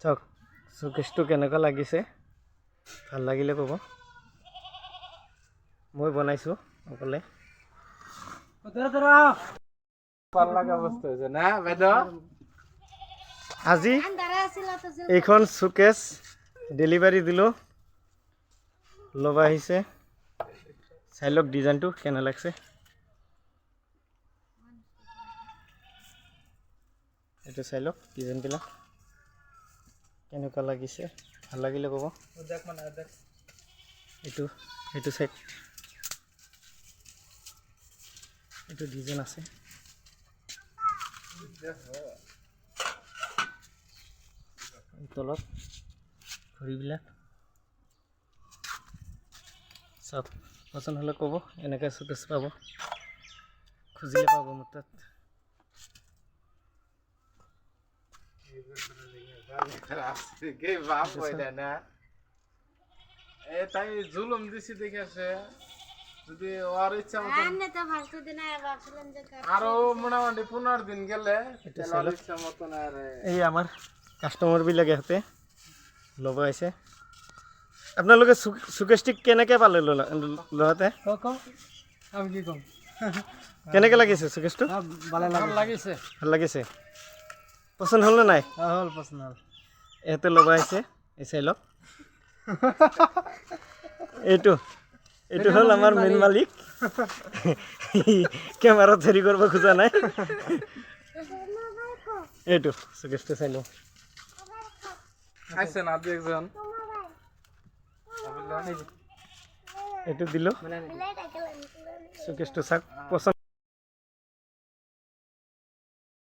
চাওক চুকেছটো কেনেকুৱা লাগিছে ভাল লাগিলে ক'ব মই বনাইছো অকলে ভাল লাগা বস্তু হৈছে না বাইদেউ আজি এইখন চুকেছ ডেলিভাৰী দিলোঁ ল'ব আহিছে চাই লওক ডিজাইনটো কেনে লাগছে এইটো চাই লওক ডিজাইনবিলাক কেনেকুৱা লাগিছে ভাল লাগিলে ক'ব এইটো চাই এইটো ডিজাইন আছে তলত ঘড়ীবিলাক চব পচন্দ হ'লে ক'ব এনেকৈ চুকেছ পাব খুজিলে পাব মোৰ তাত তাই জুলুম দিছি দেখে আছে যদি ওর ইচ্ছা মতন আরো মোটামুটি 15 দিন গেলে ইচ্ছা মতন আর এই আমার কাস্টমাৰবিলাক ইয়াতে ল'ব আহিছে আপোনালোকে চুকেছটিক কেনেকৈ পালে ল'ৰাতে আমি কি কম কেনেকৈ লাগিছে চুকেছটো ভাল লাগিছে ভাল লাগিছে পচন্দ হ'ল নে নাই হল পছন্দ হল ইয়াতে ল'ব আহিছে এই চাই লওক এইটো হ'ল আমাৰ মেইন মালিক কেমেৰাত হেৰি কৰিব খোজা নাই এইটো চুকেছটো চাই লওক আইছে না একজন এইটো দিলোঁ চুকেছটো চাওক পচন্দ